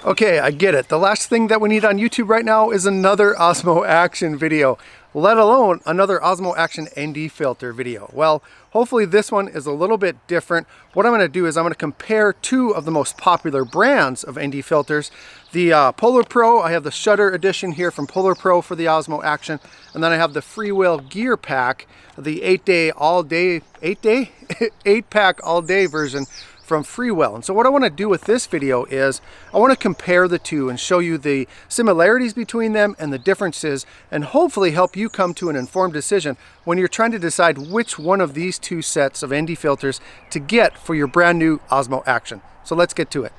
Okay, I get it. The last thing that we need on YouTube right now is another Osmo Action video, let alone another Osmo Action ND filter video. Well, hopefully this one is a little bit different. What I'm going to do is I'm going to compare two of the most popular brands of ND filters. The PolarPro, I have the Shutter edition here from PolarPro for the Osmo Action, and then I have the Freewell Gear Pack, the 8-pack all day version from Freewell. And so what I want to do with this video is I want to compare the two and show you the similarities between them and the differences, and hopefully help you come to an informed decision when you're trying to decide which one of these two sets of ND filters to get for your brand new Osmo Action. So let's get to it.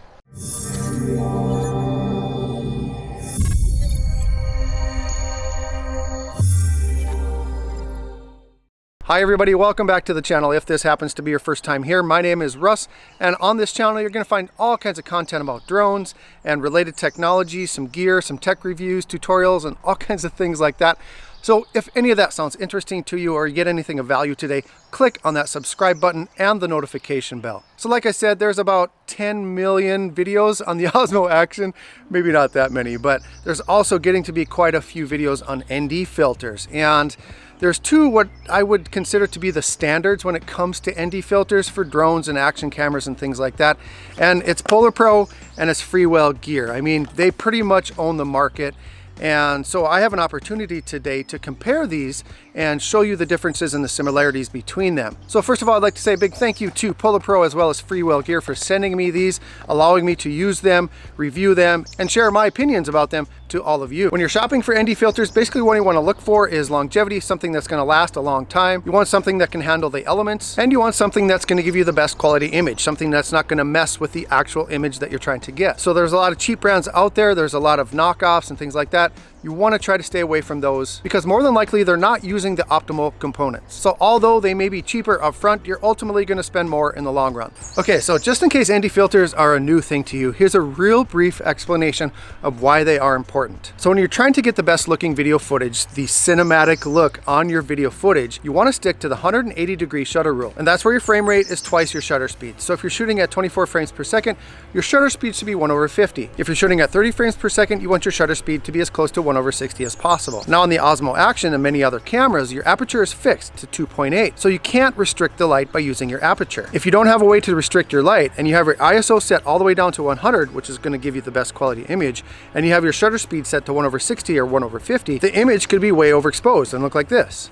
Hi everybody, welcome back to the channel. If this happens to be your first time here, my name is Russ, and on this channel you're going to find all kinds of content about drones and related technology, some gear, some tech reviews, tutorials, and all kinds of things like that. So if any of that sounds interesting to you or you get anything of value today, click on that subscribe button and the notification bell. So like I said, there's about 10 million videos on the Osmo Action, maybe not that many, but there's also getting to be quite a few videos on ND filters. And there's two what I would consider to be the standards when it comes to ND filters for drones and action cameras and things like that. And it's PolarPro and it's Freewell Gear. I mean, they pretty much own the market. And so I have an opportunity today to compare these and show you the differences and the similarities between them. So first of all, I'd like to say a big thank you to PolarPro as well as Freewell Gear for sending me these, allowing me to use them, review them, and share my opinions about them to all of you. When you're shopping for ND filters, basically what you want to look for is longevity, something that's going to last a long time. You want something that can handle the elements, and you want something that's going to give you the best quality image, something that's not going to mess with the actual image that you're trying to get. So there's a lot of cheap brands out there, there's a lot of knockoffs and things like that. You want to try to stay away from those because more than likely they're not using the optimal components. So although they may be cheaper up front, you're ultimately going to spend more in the long run. Okay, so just in case ND filters are a new thing to you, here's a real brief explanation of why they are important. So when you're trying to get the best looking video footage, the cinematic look on your video footage, you want to stick to the 180-degree shutter rule. And that's where your frame rate is twice your shutter speed. So if you're shooting at 24 frames per second, your shutter speed should be 1/50. If you're shooting at 30 frames per second, you want your shutter speed to be as close to 1/60 as possible. Now on the Osmo Action and many other cameras, your aperture is fixed to 2.8, so you can't restrict the light by using your aperture. If you don't have a way to restrict your light and you have your ISO set all the way down to 100, which is going to give you the best quality image, and you have your shutter speed set to 1/60 or 1/50, the image could be way overexposed and look like this.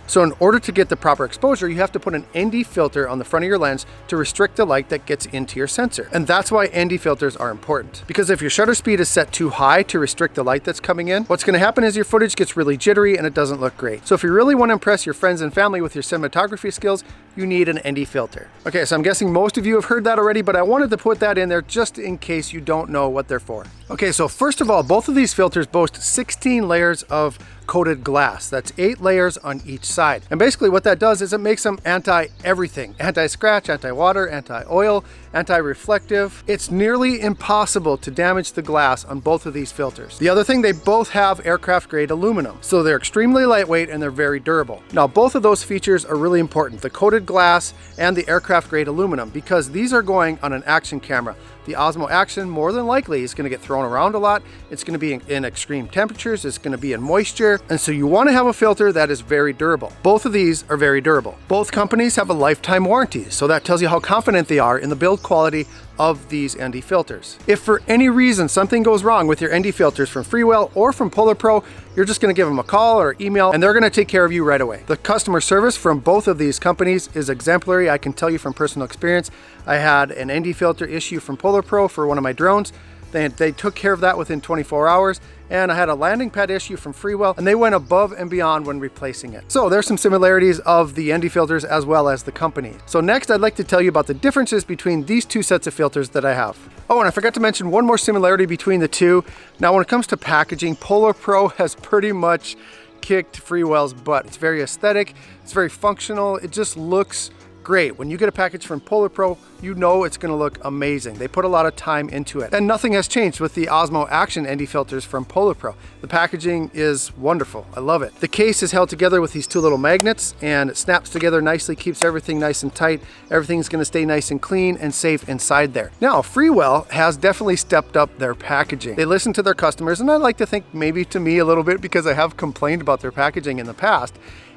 So in order to get the proper exposure, you have to put an ND filter on the front of your lens to restrict the light that gets into your sensor. And that's why ND filters are important. Because if your shutter speed is set too high to restrict the light that's coming in, what's gonna happen is your footage gets really jittery and it doesn't look great. So if you really wanna impress your friends and family with your cinematography skills, you need an ND filter. Okay, so I'm guessing most of you have heard that already, but I wanted to put that in there just in case you don't know what they're for. Okay, so first of all, both of these filters boast 16 layers of coated glass. That's 8 layers on each side. And basically what that does is it makes them anti-everything. Anti-scratch, anti-water, anti-oil, anti-reflective. It's nearly impossible to damage the glass on both of these filters. The other thing, they both have aircraft grade aluminum. So they're extremely lightweight and they're very durable. Now both of those features are really important, the coated glass and the aircraft grade aluminum, because these are going on an action camera. The Osmo Action more than likely is going to get thrown around a lot. It's going to be in extreme temperatures. It's going to be in moisture. And so you want to have a filter that is very durable. Both of these are very durable. Both companies have a lifetime warranty. So that tells you how confident they are in the build quality of these ND filters. If for any reason something goes wrong with your ND filters from Freewell or from PolarPro, you're just going to give them a call or email and they're going to take care of you right away. The customer service from both of these companies is exemplary. I can tell you from personal experience. I had an ND filter issue from PolarPro for one of my drones. They took care of that within 24 hours. And I had a landing pad issue from Freewell, and they went above and beyond when replacing it. So there's some similarities of the ND filters as well as the company. So next I'd like to tell you about the differences between these two sets of filters that I have. Oh, and I forgot to mention one more similarity between the two. Now when it comes to packaging, PolarPro has pretty much kicked Freewell's butt. It's very aesthetic, it's very functional, it just looks great. When you get a package from PolarPro, you know it's going to look amazing. They put a lot of time into it. And nothing has changed with the Osmo Action ND filters from PolarPro. The packaging is wonderful. I love it. The case is held together with these two little magnets, and it snaps together nicely, keeps everything nice and tight. Everything's going to stay nice and clean and safe inside there. Now, Freewell has definitely stepped up their packaging. They listen to their customers, and I like to think maybe to me a little bit, because I have complained about their packaging in the past,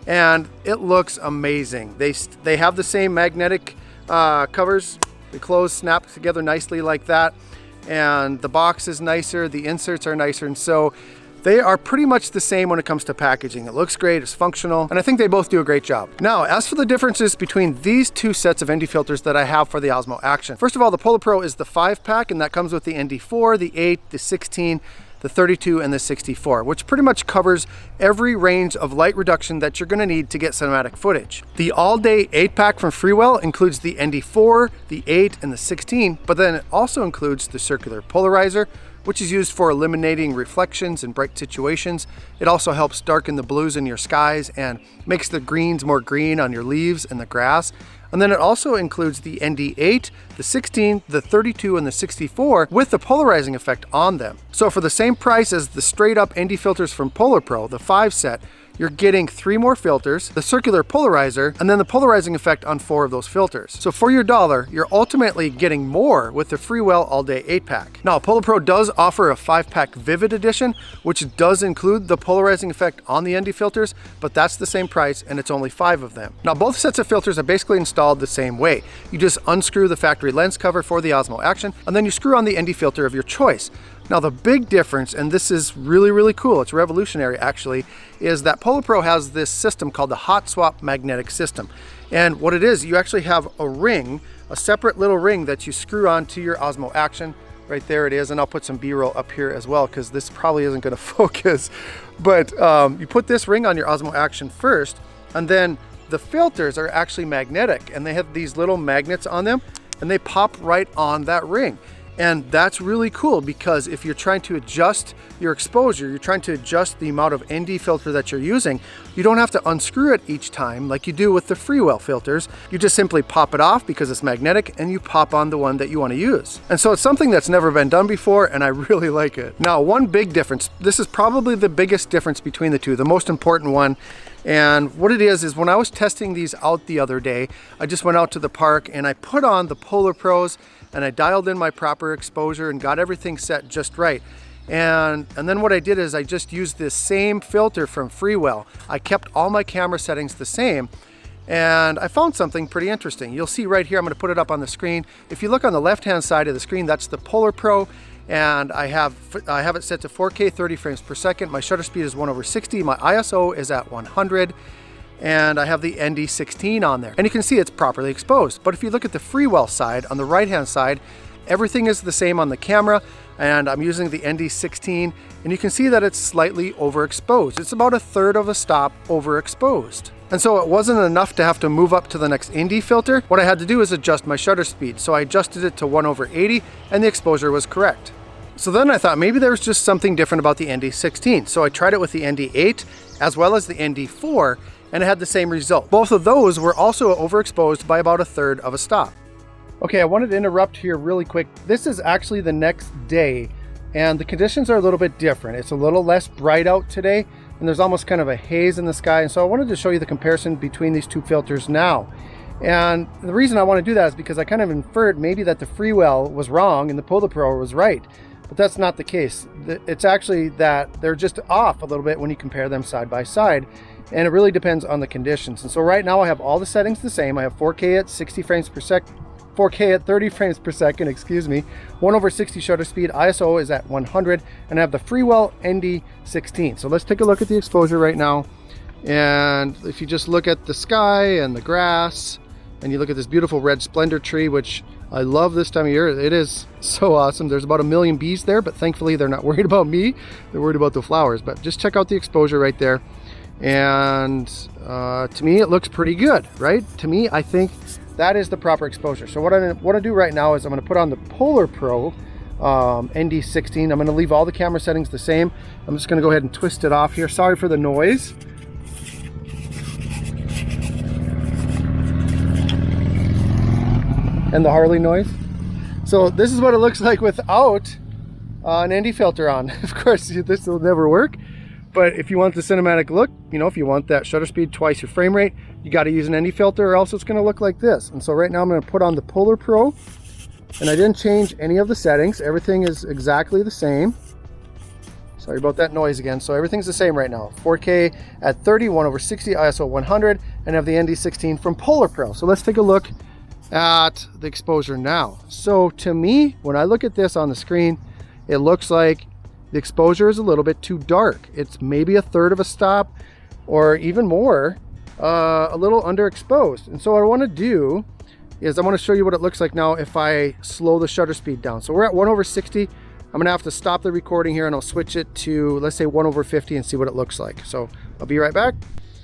and it looks amazing. They have the same magnetic covers. The close snap together nicely like that, and the box is nicer, the inserts are nicer, and so they are pretty much the same when it comes to packaging. It looks great, it's functional, and I think they both do a great job. Now, as for the differences between these two sets of ND filters that I have for the Osmo Action. First of all, the PolarPro is the 5-pack, and that comes with the ND4, the 8, the 16, the 32, and the 64, which pretty much covers every range of light reduction that you're gonna need to get cinematic footage. The all-day 8-pack from Freewell includes the ND4, the 8, and the 16, but then it also includes the circular polarizer, which is used for eliminating reflections in bright situations. It also helps darken the blues in your skies and makes the greens more green on your leaves and the grass. And then it also includes the ND8, the 16, the 32, and the 64 with the polarizing effect on them. So for the same price as the straight up ND filters from PolarPro, the 5 set, you're getting 3 more filters, the circular polarizer, and then the polarizing effect on 4 of those filters. So for your dollar, you're ultimately getting more with the Freewell all-day 8-pack. Now, PolarPro does offer a 5-pack Vivid Edition, which does include the polarizing effect on the ND filters, but that's the same price, and it's only 5 of them. Now, both sets of filters are basically installed the same way. You just unscrew the factory lens cover for the Osmo Action, and then you screw on the ND filter of your choice. Now, the big difference, and this is really, really cool, it's revolutionary actually, is that PolarPro has this system called the Hot Swap Magnetic System. And what it is, you actually have a ring, a separate little ring that you screw onto your Osmo Action. Right there it is, and I'll put some B-roll up here as well, because this probably isn't going to focus. But you put this ring on your Osmo Action first, and then the filters are actually magnetic, and they have these little magnets on them, and they pop right on that ring. And that's really cool, because if you're trying to adjust your exposure, you're trying to adjust the amount of ND filter that you're using, you don't have to unscrew it each time like you do with the Freewell filters. You just simply pop it off because it's magnetic, and you pop on the one that you want to use. And so it's something that's never been done before, and I really like it. Now, one big difference, this is probably the biggest difference between the two, the most important one. And what it is when I was testing these out the other day, I just went out to the park and I put on the PolarPros and I dialed in my proper exposure and got everything set just right. And then what I did is I just used this same filter from Freewell. I kept all my camera settings the same, and I found something pretty interesting. You'll see right here, I'm going to put it up on the screen. If you look on the left-hand side of the screen, that's the PolarPro. And I have it set to 4K 30 frames per second. My shutter speed is 1/60. My ISO is at 100. And I have the ND16 on there. And you can see it's properly exposed. But if you look at the Freewell side, on the right-hand side, everything is the same on the camera. And I'm using the ND16. And you can see that it's slightly overexposed. It's about 1/3 of a stop overexposed. And so it wasn't enough to have to move up to the next ND filter. What I had to do is adjust my shutter speed. So I adjusted it to 1/80, and the exposure was correct. So then I thought maybe there was just something different about the ND16. So I tried it with the ND8 as well as the ND4, and it had the same result. Both of those were also overexposed by about 1/3 of a stop. Okay, I wanted to interrupt here really quick. This is actually the next day, and the conditions are a little bit different. It's a little less bright out today, and there's almost kind of a haze in the sky. And so I wanted to show you the comparison between these two filters now. And the reason I want to do that is because I kind of inferred maybe that the Freewell was wrong and the PolarPro was right. But that's not the case. It's actually that they're just off a little bit when you compare them side by side. And it really depends on the conditions. And so right now I have all the settings the same. I have 4K at 60 frames per second, 4K at 30 frames per second, excuse me, 1/60 shutter speed, ISO is at 100, and I have the Freewell ND16. So let's take a look at the exposure right now. And if you just look at the sky and the grass, and you look at this beautiful red splendor tree, which I love this time of year. It is so awesome. There's about 1 million bees there, but thankfully they're not worried about me. They're worried about the flowers. But just check out the exposure right there. And to me, it looks pretty good, right? To me, I think that is the proper exposure. So what I want to do right now is I'm going to put on the PolarPro ND16. I'm going to leave all the camera settings the same. I'm just going to go ahead and twist it off here. Sorry for the noise. and the Harley noise. So this is what it looks like without an ND filter on. Of course, this will never work, but if you want the cinematic look, you know, if you want that shutter speed twice your frame rate, you got to use an ND filter, or else it's going to look like this. And so right now I'm going to put on the PolarPro, and I didn't change any of the settings. Everything is exactly the same. Sorry about that noise again. So everything's the same right now. 4K at 30, 1/60, ISO 100, and have the ND16 from PolarPro. So let's take a look at the exposure now. So to me, when I look at this on the screen, it looks like the exposure is a little bit too dark. It's maybe a third of a stop, or even more, a little underexposed. And so what I want to do is I want to show you what it looks like now if I slow the shutter speed down. So we're at 1/60. I'm gonna have to stop the recording here, and I'll switch it to, let's say, 1/50 and see what it looks like. So I'll be right back.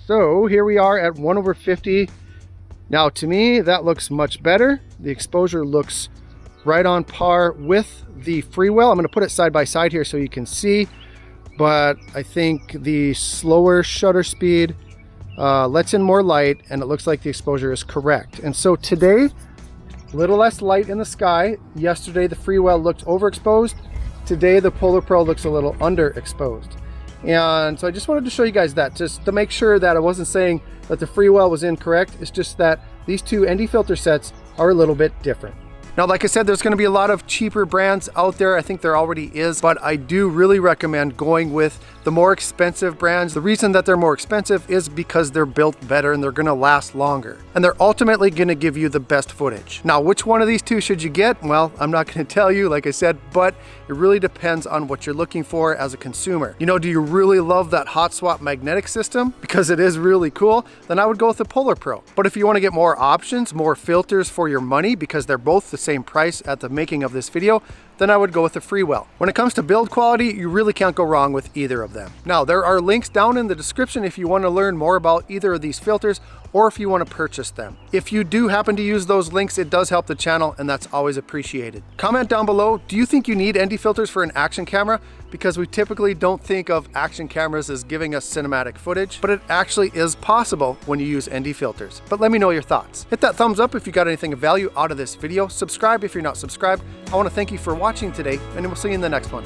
So here we are at 1/50. Now to me, that looks much better. The exposure looks right on par with the Freewell. I'm gonna put it side by side here so you can see, but I think the slower shutter speed lets in more light, and it looks like the exposure is correct. And so today, a little less light in the sky. Yesterday, the Freewell looked overexposed. Today, the PolarPro looks a little underexposed. And so I just wanted to show you guys that, just to make sure that I wasn't saying that the Freewell was incorrect. It's just that these two ND filter sets are a little bit different. Now, like I said, there's going to be a lot of cheaper brands out there. I think there already is, but I do really recommend going with the more expensive brands. The reason that they're more expensive is because they're built better and they're going to last longer. And they're ultimately going to give you the best footage. Now, which one of these two should you get? Well, I'm not going to tell you, like I said, but it really depends on what you're looking for as a consumer. You know, do you really love that hot swap magnetic system? Because it is really cool. Then I would go with the PolarPro. But if you want to get more options, more filters for your money, because they're both the same price at the making of this video, then I would go with the Freewell. When it comes to build quality, you really can't go wrong with either of them. Now, there are links down in the description if you want to learn more about either of these filters, or if you want to purchase them. If you do happen to use those links, it does help the channel, and that's always appreciated. Comment down below, do you think you need ND filters for an action camera? Because we typically don't think of action cameras as giving us cinematic footage, but it actually is possible when you use ND filters. But let me know your thoughts. Hit that thumbs up if you got anything of value out of this video. Subscribe if you're not subscribed. I want to thank you for watching today, and we'll see you in the next one.